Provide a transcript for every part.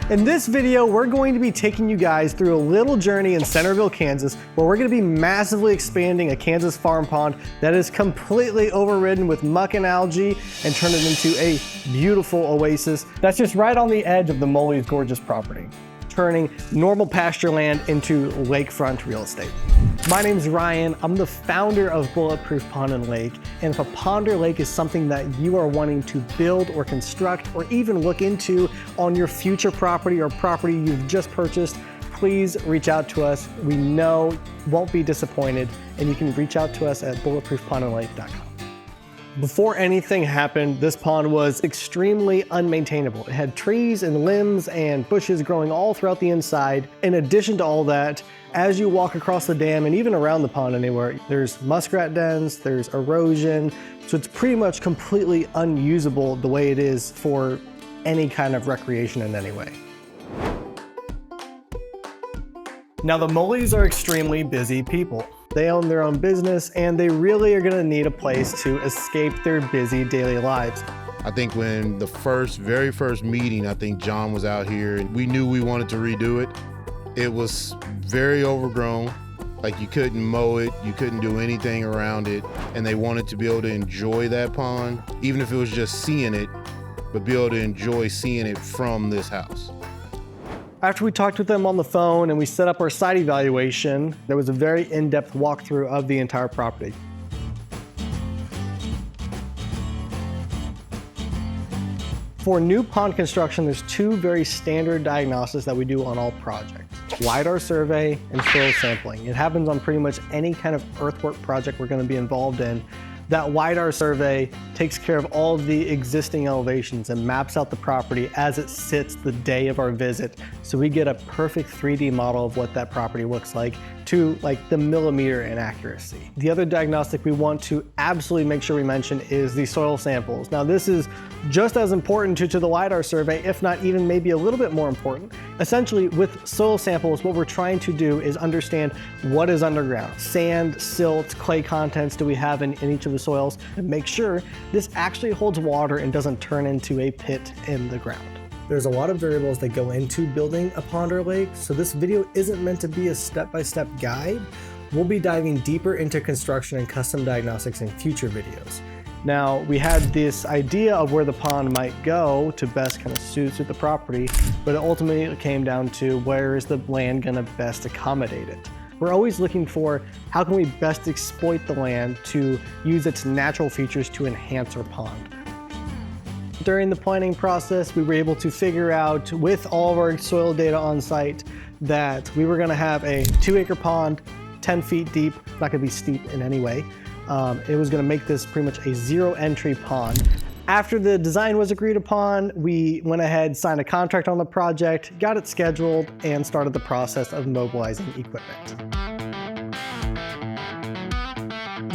In this video, we're going to be taking you guys through a little journey in Centerville, Kansas, where we're going to be massively expanding a Kansas farm pond that is completely overridden with muck and algae and turn it into a beautiful oasis that's just right on the edge of the Molle's gorgeous property, turning normal pasture land into lakefront real estate. My name's Ryan. I'm the founder of Bulletproof Pond and Lake, and if a pond or lake is something that you are wanting to build or construct or even look into on your future property or property you've just purchased, please reach out to us. We know you won't be disappointed, and you can reach out to us at bulletproofpondandlake.com. Before anything happened, this pond was extremely unmaintainable. It had trees and limbs and bushes growing all throughout the inside. In addition to all that, as you walk across the dam and even around the pond anywhere, there's muskrat dens, there's erosion, so it's pretty much completely unusable the way it is for any kind of recreation in any way. Now, the Molles are extremely busy people. They own their own business and they really are gonna need a place to escape their busy daily lives. I think when the very first meeting, I think John was out here and we knew we wanted to redo it. It was very overgrown, like you couldn't mow it, you couldn't do anything around it, and they wanted to be able to enjoy that pond, even if it was just seeing it, but be able to enjoy seeing it from this house. After we talked with them on the phone and we set up our site evaluation, there was a very in-depth walkthrough of the entire property. For new pond construction, there's two very standard diagnostics that we do on all projects: LiDAR survey and soil sampling. It happens on pretty much any kind of earthwork project we're going to be involved in. That LiDAR survey takes care of all of the existing elevations and maps out the property as it sits the day of our visit. So we get a perfect 3D model of what that property looks like to like the millimeter in accuracy. The other diagnostic we want to absolutely make sure we mention is the soil samples. Now, this is just as important to the LiDAR survey, if not even maybe a little bit more important. Essentially, with soil samples, what we're trying to do is understand what is underground. Sand, silt, clay contents do we have in each of the soils, and make sure this actually holds water and doesn't turn into a pit in the ground. There's a lot of variables that go into building a pond or lake, so this video isn't meant to be a step-by-step guide. We'll be diving deeper into construction and custom diagnostics in future videos. Now, we had this idea of where the pond might go to best kind of suit the property, but it ultimately came down to where is the land gonna best accommodate it. We're always looking for how can we best exploit the land to use its natural features to enhance our pond. During the planning process, we were able to figure out with all of our soil data on site that we were gonna have a 2-acre pond, 10 feet deep, not gonna be steep in any way. It was gonna make this pretty much a zero entry pond. After the design was agreed upon, we went ahead, signed a contract on the project, got it scheduled, and started the process of mobilizing equipment.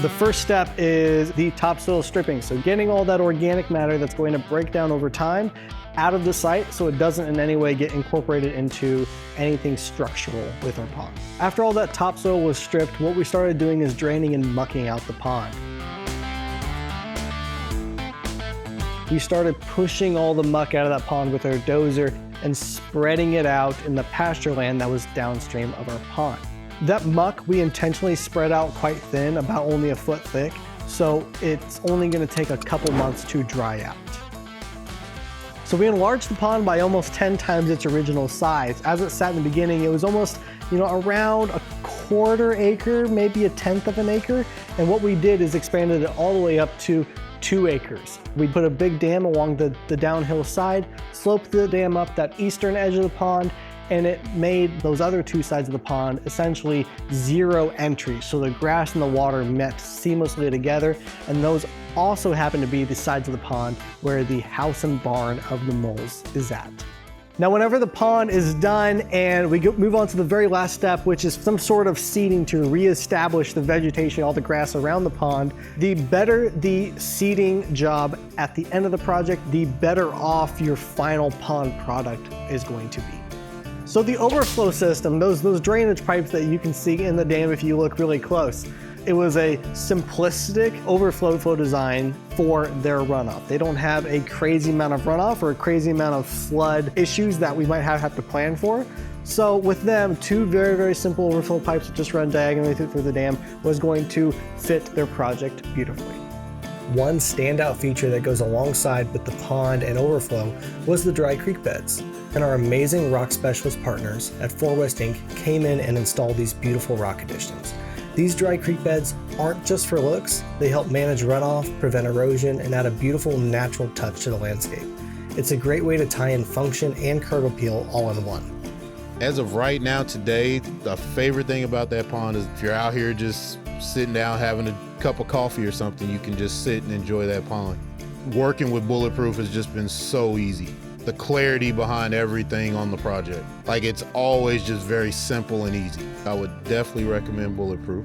The first step is the topsoil stripping. So getting all that organic matter that's going to break down over time out of the site so it doesn't in any way get incorporated into anything structural with our pond. After all that topsoil was stripped, what we started doing is draining and mucking out the pond. We started pushing all the muck out of that pond with our dozer and spreading it out in the pasture land that was downstream of our pond. That muck we intentionally spread out quite thin, about only a foot thick, so it's only gonna take a couple months to dry out. So we enlarged the pond by almost 10 times its original size. As it sat in the beginning, it was almost, around a 1/4 acre, maybe 1/10 of an acre. And what we did is expanded it all the way up to 2 acres. We put a big dam along the downhill side, sloped the dam up that eastern edge of the pond, and it made those other 2 sides of the pond essentially zero entry. So the grass and the water met seamlessly together, and those also happen to be the sides of the pond where the house and barn of the moles is at. Now, whenever the pond is done and we move on to the very last step, which is some sort of seeding to reestablish the vegetation, all the grass around the pond, the better the seeding job at the end of the project, the better off your final pond product is going to be. So the overflow system, those drainage pipes that you can see in the dam if you look really close, It was a simplistic overflow flow design for their runoff. They don't have a crazy amount of runoff or a crazy amount of flood issues that we might have to plan for. So with them, two very, very simple overflow pipes that just run diagonally through the dam was going to fit their project beautifully. One standout feature that goes alongside with the pond and overflow was the dry creek beds. And our amazing rock specialist partners at 4 West Inc. came in and installed these beautiful rock additions. These dry creek beds aren't just for looks, they help manage runoff, prevent erosion, and add a beautiful natural touch to the landscape. It's a great way to tie in function and curb appeal all in one. As of right now, today, the favorite thing about that pond is if you're out here just sitting down having a cup of coffee or something, you can just sit and enjoy that pond. Working with Bulletproof has just been so easy. The clarity behind everything on the project. Like, it's always just very simple and easy. I would definitely recommend Bulletproof.